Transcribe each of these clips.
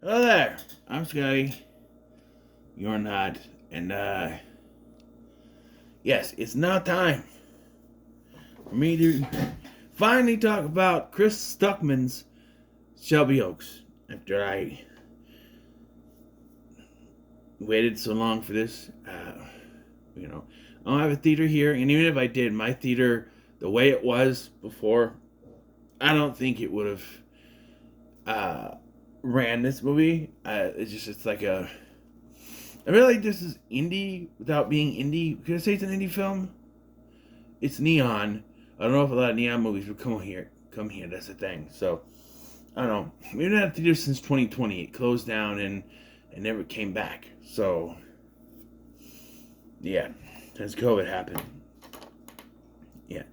Hello there. I'm Scotty. You're not. And, yes, it's now time for me to finally talk about Chris Stuckman's Shelby Oaks. After I waited so long for this, I don't have a theater here. And even if I did, my theater, the way it was before, I don't think it would have ran this movie. It's like a. I feel like this is indie without being indie. Could I say it's an indie film? It's neon. I don't know if a lot of neon movies would come here. That's the thing. So I don't know. We've been at the theater since 2020. It closed down and never came back. So yeah, since COVID happened. Yeah,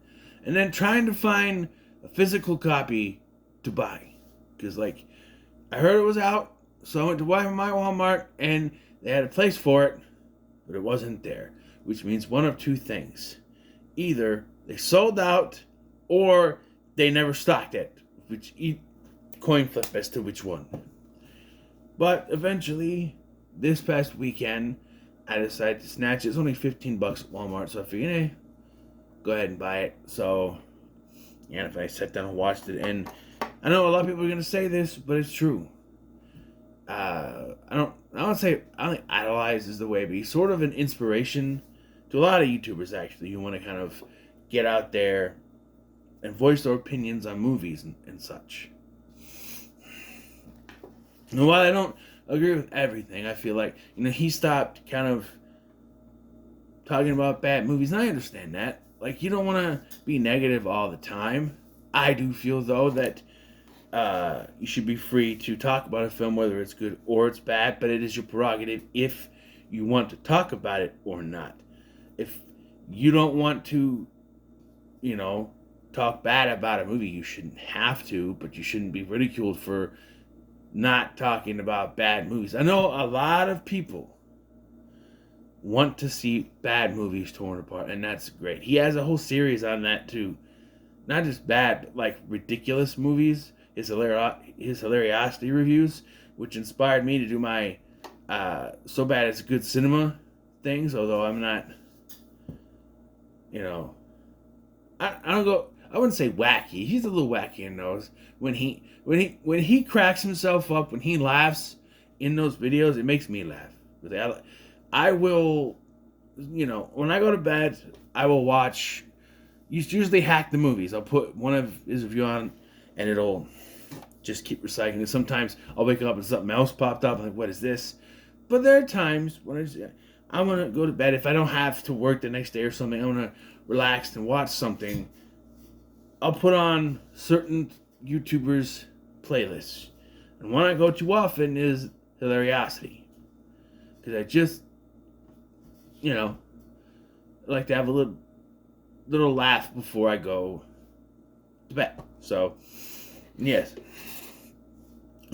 and then trying to find a physical copy to buy because I heard it was out, so I went to my Walmart and they had a place for it, but it wasn't there, which means one of two things: either they sold out or they never stocked it, which coin flip as to which one. But eventually, this past weekend, I decided to snatch it. It's only $15 at Walmart, so I figured, hey, go ahead and buy it. So, yeah, if I sat down and watched it, and I know a lot of people are gonna say this, but it's true. I don't think idolize is the way, but he's sort of an inspiration to a lot of YouTubers actually who want to kind of get out there and voice their opinions on movies and such. And while I don't agree with everything, I feel like, he stopped kind of talking about bad movies, and I understand that. You don't want to be negative all the time. I do feel, though, that you should be free to talk about a film, whether it's good or it's bad, but it is your prerogative if you want to talk about it or not. If you don't want to, talk bad about a movie, you shouldn't have to, but you shouldn't be ridiculed for not talking about bad movies. I know a lot of people want to see bad movies torn apart, and that's great. He has a whole series on that too. Not just bad, but ridiculous movies. His hilariosity reviews, which inspired me to do my so bad it's good cinema things. Although I'm not, I don't go. I wouldn't say wacky. He's a little wacky in those. When he cracks himself up, when he laughs in those videos, it makes me laugh. I will, when I go to bed, I will watch. Usually hack the movies. I'll put one of his review on, and it'll just keep recycling. Sometimes I'll wake up and something else popped up. I'm like, what is this? But there are times when I want to go to bed. If I don't have to work the next day or something, I want to relax and watch something. I'll put on certain YouTubers' playlists. And one I go to often is Hilariosity. Because I just, like to have a little laugh before I go to bed. So, yes.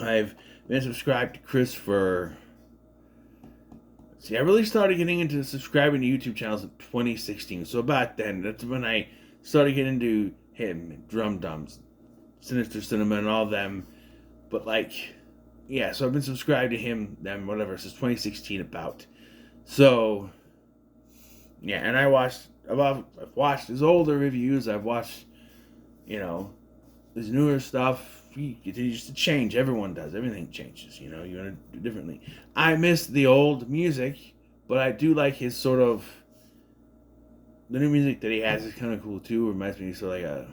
I've been subscribed to Chris for... I really started getting into subscribing to YouTube channels in 2016. So about then, that's when I started getting into him, Drum Dums, Sinister Cinema, and all them. But so I've been subscribed to him, them, whatever, since 2016 about. So, yeah, and I've watched his older reviews. I've watched, his newer stuff. He continues to change. Everyone does. Everything changes. You want to do differently. I miss the old music, but I do like his sort of. The new music that he has is kind of cool too. It reminds me of sort of like a.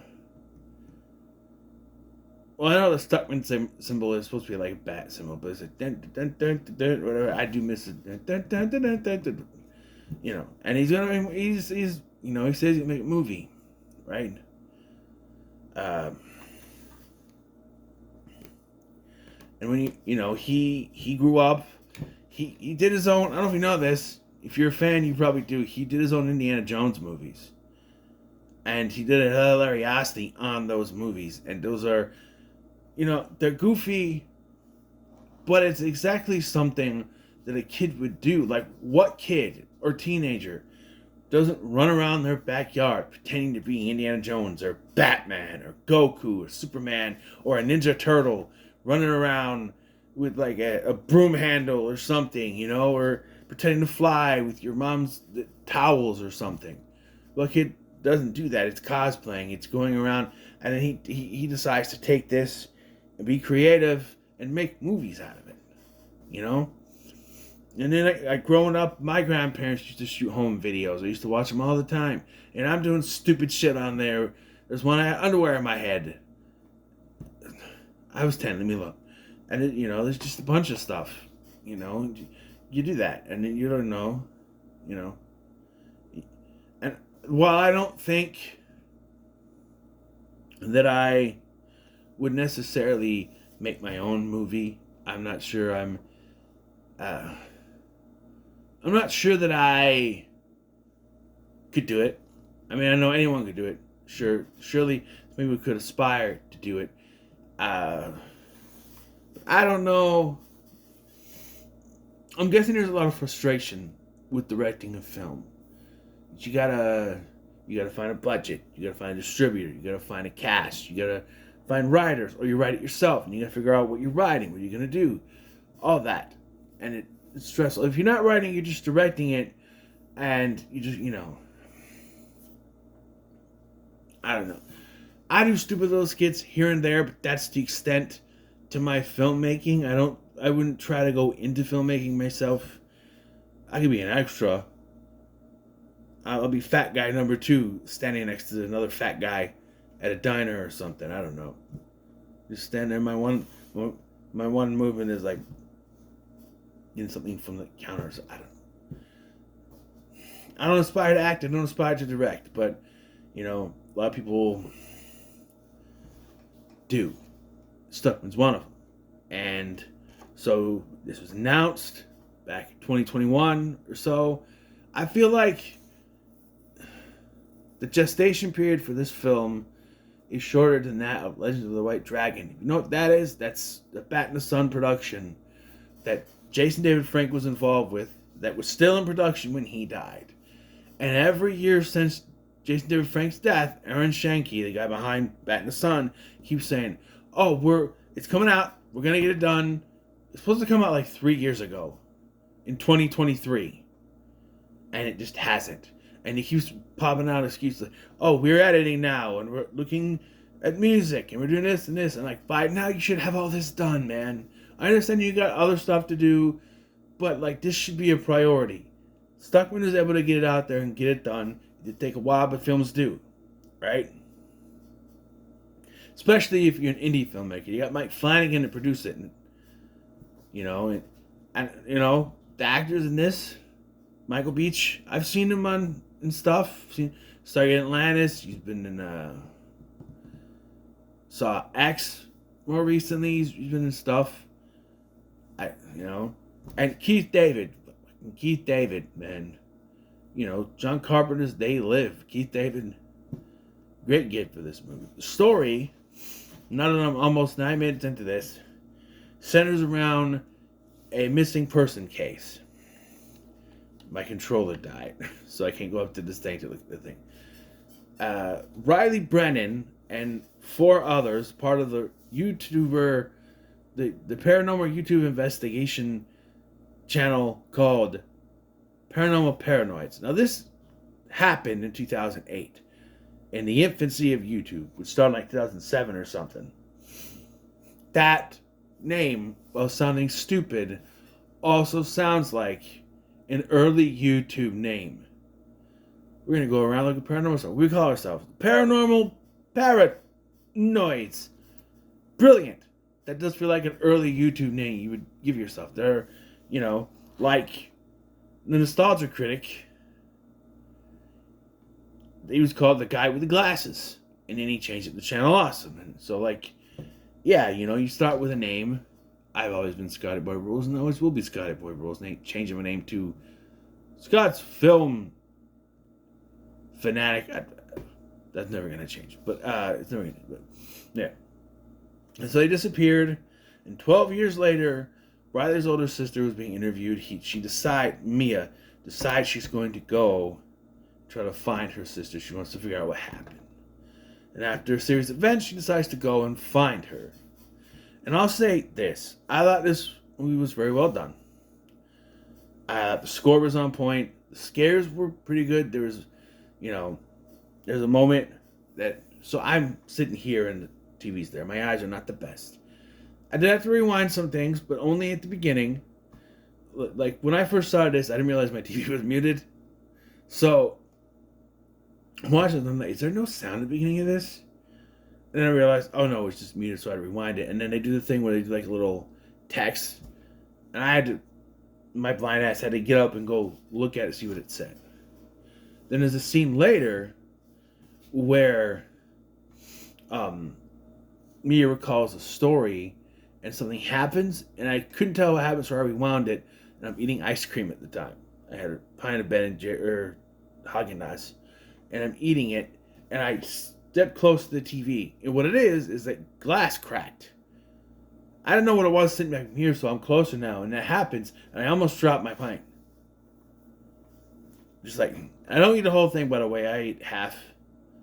Well, I know the Stuckman symbol is supposed to be like a bat symbol, but it's like dun, dun, dun, dun, dun, whatever. I do miss it. Dun, dun, dun, dun, dun, dun, dun. And he's says he's gonna make a movie, right? And when he grew up, he did his own. I don't know if you know this. If you're a fan, you probably do. He did his own Indiana Jones movies, and he did a hilariosity on those movies. And those are, they're goofy, but it's exactly something that a kid would do. Like, what kid or teenager doesn't run around their backyard pretending to be Indiana Jones or Batman or Goku or Superman or a Ninja Turtle running around with like a broom handle or something, or pretending to fly with your mom's towels or something. Well, kid doesn't do that. It's cosplaying. It's going around, and then he decides to take this and be creative and make movies out of it, you know. And then, growing up, my grandparents used to shoot home videos. I used to watch them all the time, and I'm doing stupid shit on there. There's one I had underwear in my head. I was 10. Let me look, and there's just a bunch of stuff. You do that, and then you don't know, And while I don't think that I would necessarily make my own movie, I'm not sure I'm not sure that I could do it. I mean, I know anyone could do it. Surely, maybe we could aspire to do it. I don't know. I'm guessing there's a lot of frustration with directing a film. You gotta find a budget. You gotta find a distributor. You gotta find a cast. You gotta find writers, or you write it yourself, and you gotta figure out what you're writing, what you're gonna do, all that, and it's stressful. If you're not writing, you're just directing it, and you just I don't know. I do stupid little skits here and there, but that's the extent to my filmmaking. I wouldn't try to go into filmmaking myself. I could be an extra. I'll be fat guy number 2 standing next to another fat guy at a diner or something. I don't know. Just stand there. My one movement is like getting something from the counter. So I don't aspire to act. I don't aspire to direct. But, a lot of people do. Stuckman's one of them. And so this was announced back in 2021 or so. I feel like the gestation period for this film is shorter than that of Legends of the White Dragon. You know what that is? That's the Bat in the Sun production that Jason David Frank was involved with, that was still in production when he died. And every year since Jason David Frank's death, Aaron Shanky, the guy behind Bat in the Sun, keeps saying, it's coming out, we're going to get it done. It's supposed to come out like 3 years ago, in 2023. And it just hasn't. And he keeps popping out excuses like, we're editing now, and we're looking at music, and we're doing this and this. And like, by now you should have all this done, man. I understand you got other stuff to do, but like, this should be a priority. Stuckman is able to get it out there and get it done. It take a while, but films do, right? Especially if you're an indie filmmaker. You got Mike Flanagan to produce it, and the actors in this, Michael Beach, I've seen him on and stuff. Started in Atlantis. He's been in saw X more recently. He's been in stuff. And Keith David, man. John Carpenter's They Live. Keith David, great gig for this movie. The story, now that I'm almost 9 minutes into this, centers around a missing person case. My controller died, so I can't go up to this thing to look at the thing. Riley Brennan and 4 others, part of the YouTuber, the paranormal YouTube investigation channel called Paranormal Paranoids. Now, this happened in 2008, in the infancy of YouTube, which started in like 2007 or something. That name, while sounding stupid, also sounds like an early YouTube name. We're going to go around looking paranormal stuff. We call ourselves Paranormal Paranoids. Brilliant. That does feel like an early YouTube name you would give yourself. They're, like the Nostalgia Critic. He was called the guy with the glasses. And then he changed it to Channel Awesome. And so, you start with a name. I've always been Scotty Boy Rules, and always will be Scotty Boy Rules. And changing my name to Scott's Film Fanatic. That's never going to change. But, it's never going to change. But, yeah. And so he disappeared. And 12 years later, Riley's older sister was being interviewed. Mia decides she's going to go try to find her sister. She wants to figure out what happened. And after a series of events, she decides to go and find her. And I'll say this. I thought this movie was very well done. The score was on point. The scares were pretty good. There was, you know, there's a moment that... So I'm sitting here and the TV's there. My eyes are not the best. I did have to rewind some things, but only at the beginning. Like, when I first saw this, I didn't realize my TV was muted. So, I'm watching them, like, is there no sound at the beginning of this? And then I realized, oh no, it's just muted, so I had to rewind it. And then they do the thing where they do like a little text. And I had to, my blind ass had to get up and go look at it, see what it said. Then there's a scene later where Mia recalls a story and something happens, and I couldn't tell what happened, so I rewound it. And I'm eating ice cream at the time. I had a pint of Ben and Haagen-Dazs, and I'm eating it, and I stepped close to the TV. And what it is that glass cracked. I didn't know what it was sitting back from here, so I'm closer now, and that happens, and I almost dropped my pint. Just like, I don't eat the whole thing, by the way. I eat half,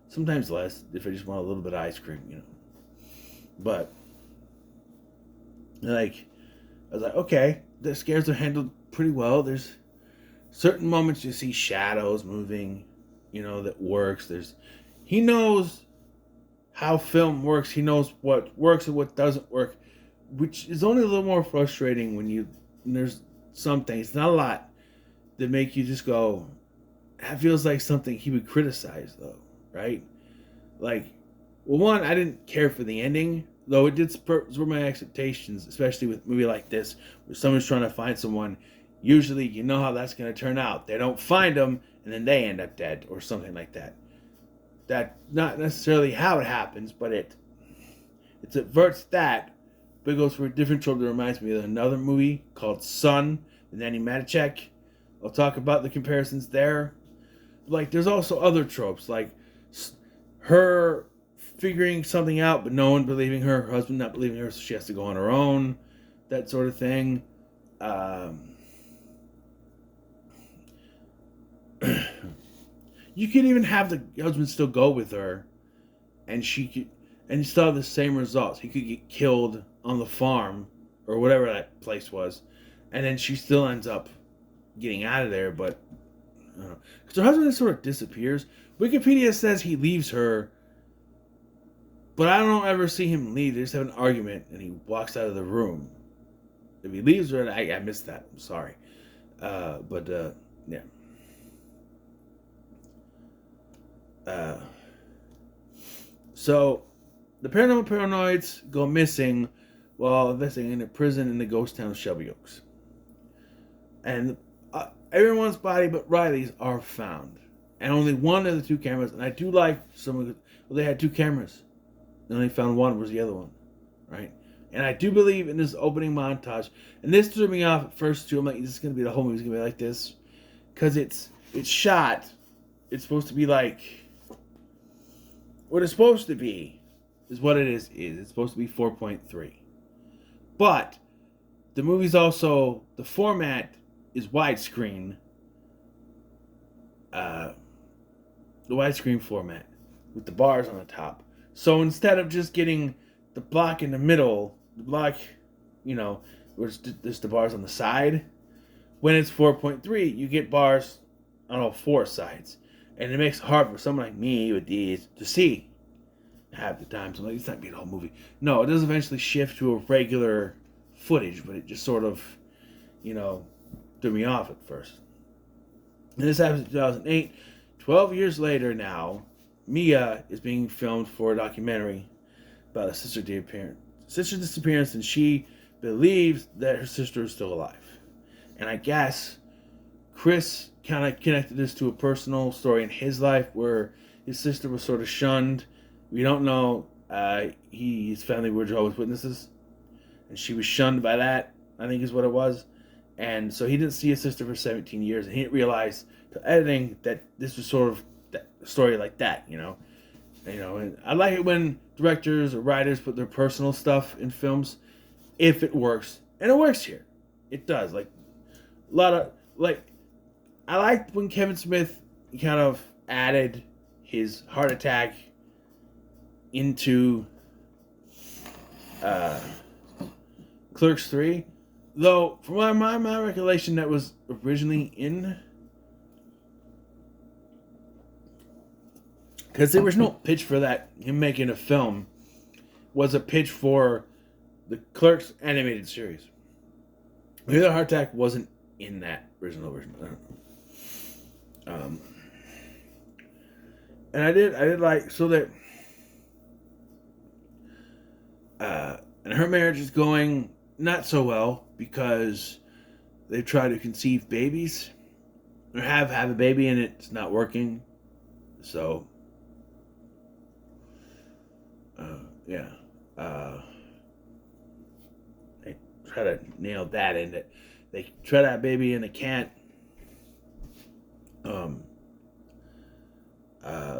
sometimes less, if I just want a little bit of ice cream, you know. But, like, I was like, okay, the scares are handled pretty well. There's certain moments you see shadows moving, you know, that works. He knows how film works. He knows what works and what doesn't work, which is only a little more frustrating when there's some things, not a lot, that make you just go, that feels like something he would criticize, though, right? Like, well, one, I didn't care for the ending, though it did spur my expectations, especially with a movie like this, where someone's trying to find someone. Usually, you know how that's going to turn out. They don't find them, and then they end up dead, or something like that. That's not necessarily how it happens, but it subverts that, but it goes for a different trope that reminds me of another movie called Son with Nanny Matichak. I'll talk about the comparisons there. Like, there's also other tropes, like her figuring something out, but no one believing her husband not believing her, so she has to go on her own, that sort of thing. You could even have the husband still go with her, and you still have the same results. He could get killed on the farm, or whatever that place was, and then she still ends up getting out of there, but because her husband sort of disappears. Wikipedia says he leaves her, but I don't ever see him leave. They just have an argument, and he walks out of the room. If he leaves her, I missed that. I'm sorry. Yeah. So, the paranormal paranoids go missing while investing in a prison in the ghost town of Shelby Oaks. And everyone's body but Riley's are found. And only one of the two cameras, and I do like they had two cameras. They only found one, was the other one. Right? And I do believe in this opening montage, and this threw me off at first too. I'm like, this is going to be the whole movie's going to be like this. Because it's shot, it's supposed to be like, what it's supposed to be is what it is. It's supposed to be 4.3. But the movie's also, the format is widescreen. The widescreen format with the bars on the top. So instead of just getting the block in the middle, the block, where there's the bars on the side, when it's 4.3, you get bars on all four sides. And it makes it hard for someone like me with these to see half the time. So I'm like, it's not being a whole movie. No, it does eventually shift to a regular footage, but it just sort of, threw me off at first. And this happens in 2008. 12 years later now, Mia is being filmed for a documentary about a sister's disappearance, and she believes that her sister is still alive. And I guess Chris kind of connected this to a personal story in his life where his sister was sort of shunned. We don't know. His family were Jehovah's Witnesses, and she was shunned by that, I think is what it was. And so he didn't see his sister for 17 years, and he didn't realize till editing that this was sort of a story like that, And I like it when directors or writers put their personal stuff in films, if it works, and it works here. It does. I liked when Kevin Smith kind of added his heart attack into Clerks 3. Though, from my recollection, that was originally in... Because the original pitch for that, him making a film, was a pitch for the Clerks animated series. Maybe the Heart Attack wasn't in that original version. I don't know. And I did like, so that, and her marriage is going not so well because they try to conceive babies or have a baby and it's not working. So, yeah, they try to nail that in it. They try to have a baby and they can't.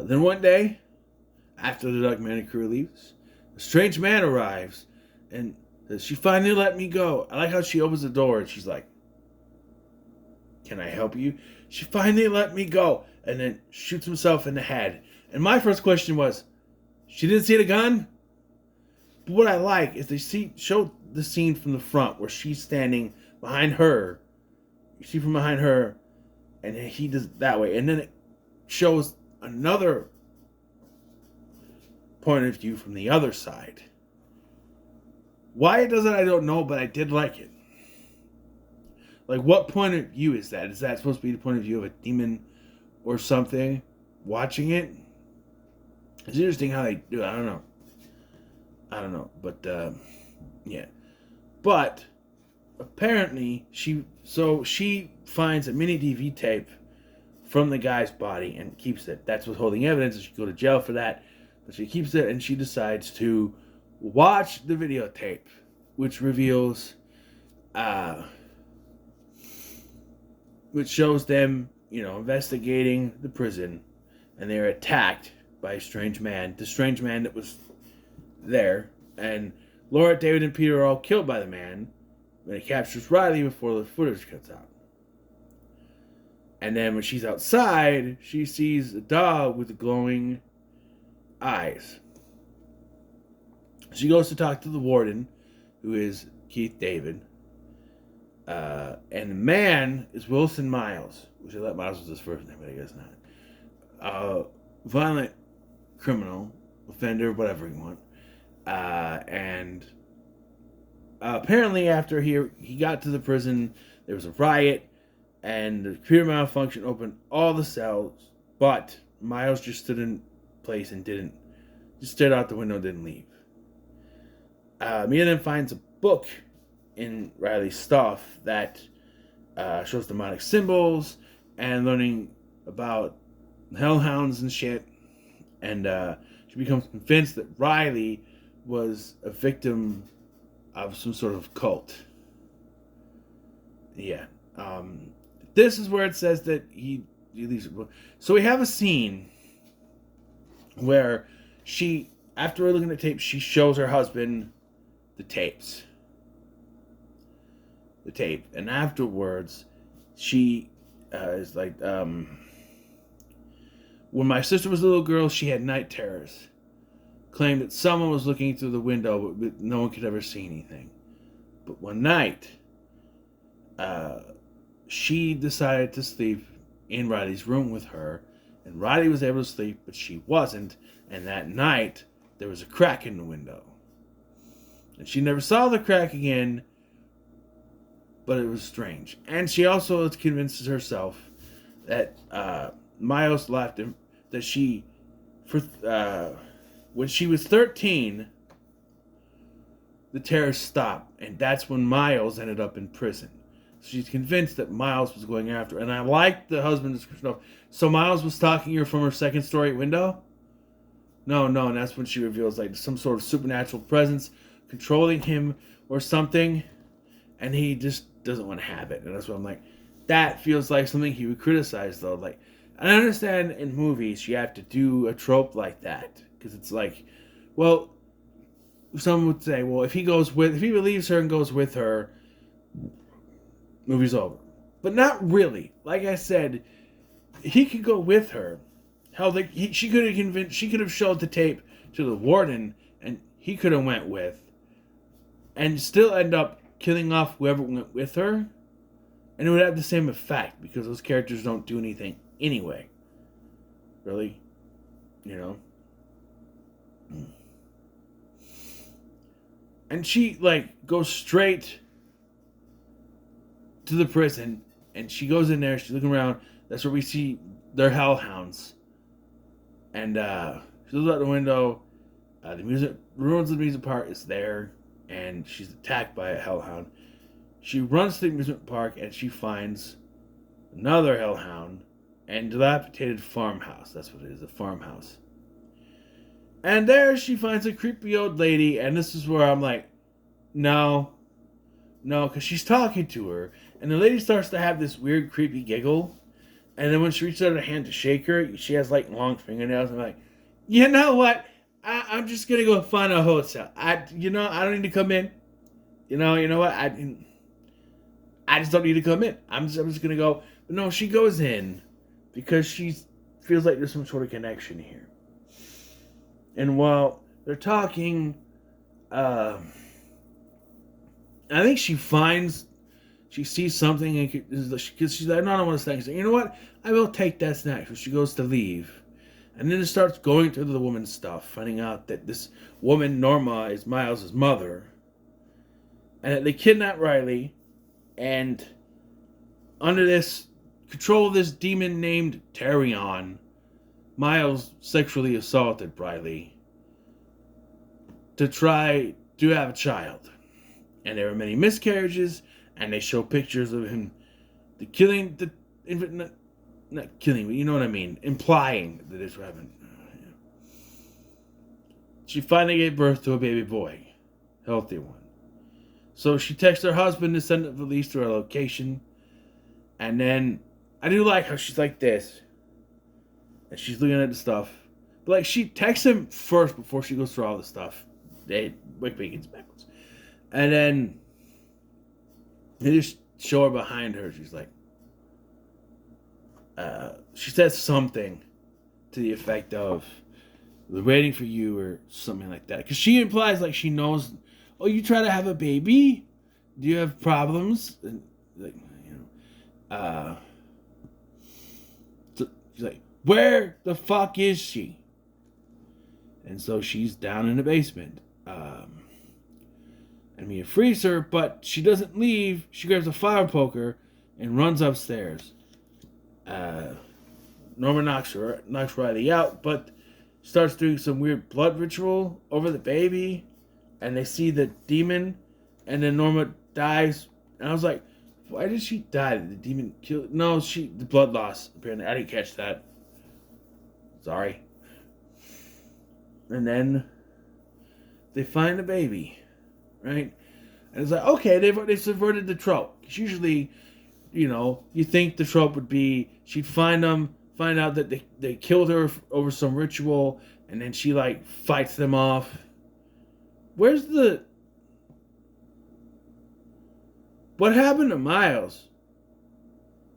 Then one day, after the documentary crew leaves, a strange man arrives and says, "She finally let me go." I like how she opens the door and she's like, "Can I help you?" "She finally let me go," and then shoots himself in the head. And my first question was, she didn't see the gun? But what I like is they show the scene from the front where she's standing behind her. You see from behind her, and he does it that way. And then it shows another point of view from the other side. Why it does it, I don't know, but I did like it. Like, what point of view is that? Is that supposed to be the point of view of a demon or something watching it? It's interesting how they do it. I don't know. But, yeah. But, apparently, she finds a mini DV tape from the guy's body and keeps it. That's what's holding evidence. She go to jail for that. But she keeps it and she decides to watch the videotape, which reveals, which shows them, investigating the prison, and they're attacked by a strange man. The strange man that was there, and Laura, David, and Peter are all killed by the man, but it captures Riley before the footage cuts out. And then when she's outside, she sees a dog with glowing eyes. She goes to talk to the warden, who is Keith David. And the man is Wilson Miles, which I thought Miles was his first name, but I guess not. Violent criminal, offender, whatever you want. And apparently after he got to the prison, there was a riot, and the computer malfunction opened all the cells, but Miles just stood in place and just stared out the window and didn't leave. Mia then finds a book in Riley's stuff that shows demonic symbols and learning about hellhounds and shit. And she becomes convinced that Riley was a victim of some sort of cult. Yeah. This is where it says that he leaves it. So we have a scene where after looking at tape, she shows her husband the tape. And afterwards, she is like, when my sister was a little girl, she had night terrors. Claimed that someone was looking through the window, but no one could ever see anything. But one night, she decided to sleep in Riley's room with her, and Riley was able to sleep, but she wasn't. And that night, there was a crack in the window. And she never saw the crack again, but it was strange. And she also convinces herself that Miles left him, that when she was 13, the terror stopped, and that's when Miles ended up in prison. So she's convinced that Miles was going after her. And I like the husband description of, so Miles was stalking her from her second story window? No, and that's when she reveals like some sort of supernatural presence controlling him or something, and he just doesn't want to have it. And that's what I'm like, that feels like something he would criticize, though. Like, I understand in movies you have to do a trope like that, because it's like, well, someone would say, well, if he believes her and goes with her, movie's over. But not really. Like I said, he could go with her. Hell, she could have showed the tape to the warden, and he could have went with, and still end up killing off whoever went with her, and it would have the same effect because those characters don't do anything anyway. Really, you know. And she like goes straight to the prison, and she goes in there. She's looking around. That's where we see their hellhounds. And she looks out the window. The ruins of the music park is there, and she's attacked by a hellhound. She runs to the amusement park, and she finds another hellhound and dilapidated farmhouse. That's what it is, a farmhouse. And there she finds a creepy old lady, and this is where I'm like, no, because she's talking to her, and the lady starts to have this weird, creepy giggle, and then when she reaches out her hand to shake her, she has like long fingernails. I'm like, you know what? I'm just gonna go find a hotel. I don't need to come in. You know what? I just don't need to come in. I'm just gonna go. But no, she goes in because she feels like there's some sort of connection here. And while they're talking, I think she sees something, because she's like, no, I don't want to snack. She's like, you know what? I will take that snack. So she goes to leave. And then it starts going through the woman's stuff, finding out that this woman, Norma, is Miles' mother. And that they kidnap Riley. And under this control of this demon named Terrion, Miles sexually assaulted Riley to try to have a child. And there were many miscarriages, and they show pictures of him killing the infant, not killing, but you know what I mean, implying that this happened. She finally gave birth to a baby boy, healthy one. So she texts her husband to send the police to her location, and then I do like how she's like this. And she's looking at the stuff. But like she texts him first before she goes through all the stuff. Wikibacons backwards. And then they just show her behind her. She's like, she says something to the effect of, "We're waiting for you," or something like that. Because she implies like she knows, oh, you try to have a baby? Do you have problems? And like, so she's like, where the fuck is she? And so she's down in the basement. And Mia frees her, but she doesn't leave. She grabs a fire poker and runs upstairs. Norma knocks Riley out, but starts doing some weird blood ritual over the baby. And they see the demon, and then Norma dies. And I was like, why did she die? Did the demon kill? No, the blood loss. Apparently, I didn't catch that. Sorry. And then they find the baby, right? And it's like, okay, they've subverted the trope. Because usually, you think the trope would be she'd find them, find out that they killed her over some ritual, and then she like fights them off. What happened to Miles?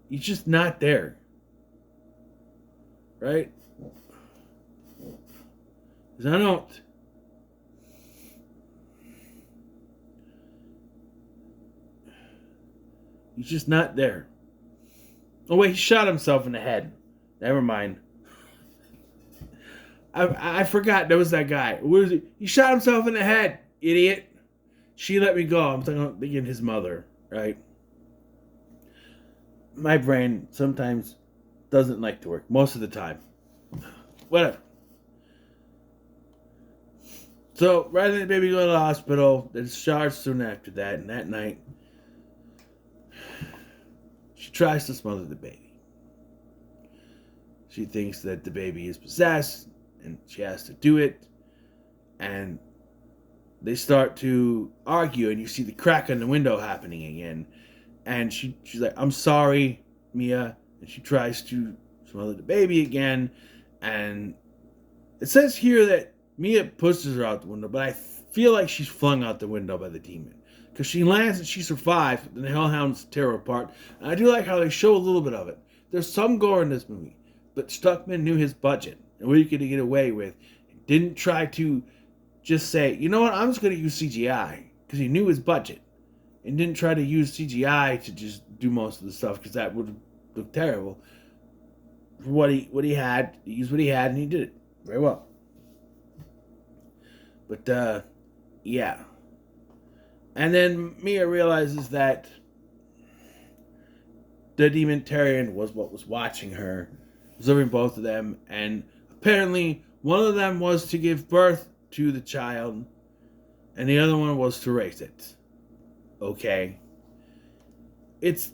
He's just not there. Right? Because I don't. He's just not there. Oh wait, he shot himself in the head. Never mind. I forgot there was that guy. Where is he? He shot himself in the head, idiot. She let me go. I'm thinking his mother, right? My brain sometimes doesn't like to work. Most of the time. Whatever. So, rather than the baby go to the hospital, they're discharged soon after that. And that night, she tries to smother the baby. She thinks that the baby is possessed, and she has to do it. And they start to argue, and you see the crack on the window happening again. And she's like, I'm sorry, Mia. And she tries to smother the baby again. And it says here that Mia pushes her out the window, but I feel like she's flung out the window by the demon. Because she lands and she survives, and the hellhounds tear her apart. And I do like how they show a little bit of it. There's some gore in this movie, but Stuckman knew his budget and what he could get away with. He didn't try to just say, you know what, I'm just going to use CGI, because he knew his budget. and didn't try to use CGI to just do most of the stuff, because that would look terrible. For what he had, he used what he had, and he did it very well. But yeah. And then Mia realizes that the Dementarian was what was watching her, observing both of them, and apparently one of them was to give birth to the child, and the other one was to raise it. Okay. It's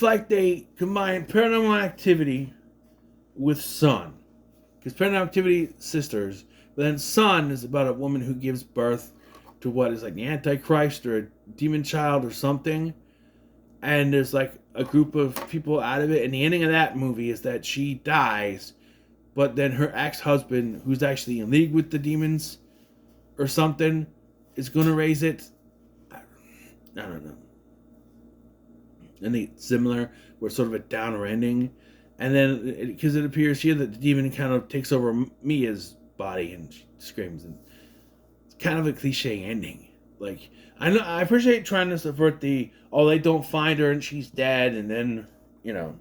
like they combine Paranormal Activity with Son, because Paranormal Activity sisters, but then Son is about a woman who gives birth to what is like the Antichrist or a demon child or something, and there's like a group of people out of it, and the ending of that movie is that she dies, but then her ex-husband, who's actually in league with the demons or something, is going to raise it. I don't know. And it's similar, where it's sort of a downer ending, and then because it appears here that the demon kind of takes over Mia's body and she screams, and it's kind of a cliche ending. Like, I know, I appreciate trying to subvert the, oh, they don't find her and she's dead, and then, you know,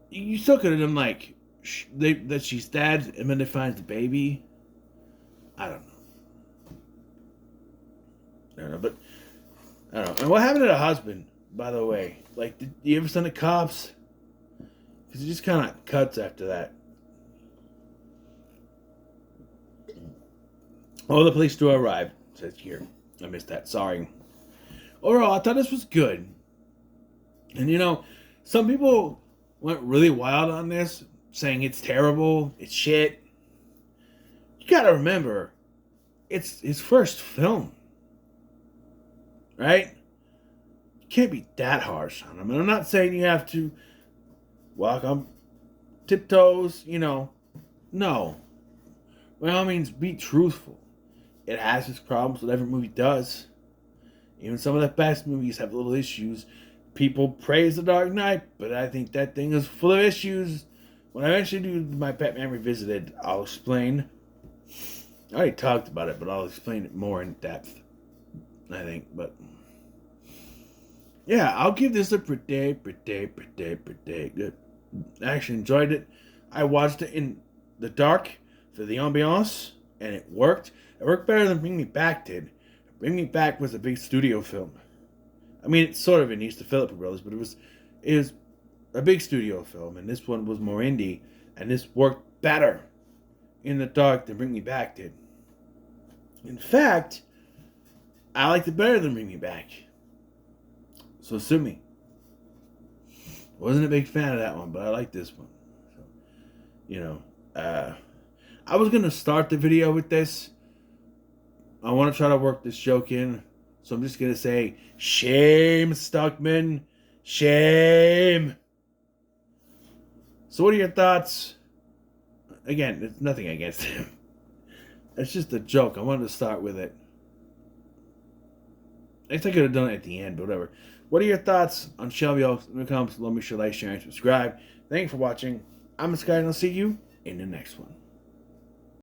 you still could have done like that she's dead and then they find the baby. I don't know, but I don't know. And what happened to the husband, by the way? Like, did you ever send the cops? Because it just kind of cuts after that. Oh, the police do arrive, says here. I missed that, sorry. Overall, I thought this was good. And you know, some people went really wild on this, saying it's terrible, it's shit. You gotta remember, it's his first film. Right? You can't be that harsh on him. And I'm not saying you have to walk on tiptoes, you know. No. By all means, be truthful. It has its problems, what every movie does. Even some of the best movies have little issues. People praise The Dark Knight, but I think that thing is full of issues. When I eventually do my Batman Revisited, I'll explain. I already talked about it, but I'll explain it more in depth, I think. But yeah, I'll give this a pretty good. I actually enjoyed it. I watched it in the dark for the ambiance, and it worked. It worked better than Bring Me Back did. Bring Me Back was a big studio film. I mean, it's sort of in East of Philippa Brothers, but it was a big studio film, and this one was more indie, and this worked better in the dark than Bring Me Back did. In fact, I liked it better than Bring Me Back. So sue me. Wasn't a big fan of that one, but I like this one. So, you know, I was going to start the video with this. I want to try to work this joke in. So I'm just going to say, shame, Stuckman. Shame. So what are your thoughts? Again, it's nothing against him. It's just a joke. I wanted to start with it. I guess I could have done it at the end, but whatever. What are your thoughts on Shelby? In the comments below, make sure to like, share, and subscribe. Thank you for watching. I'm Sky, and I'll see you in the next one.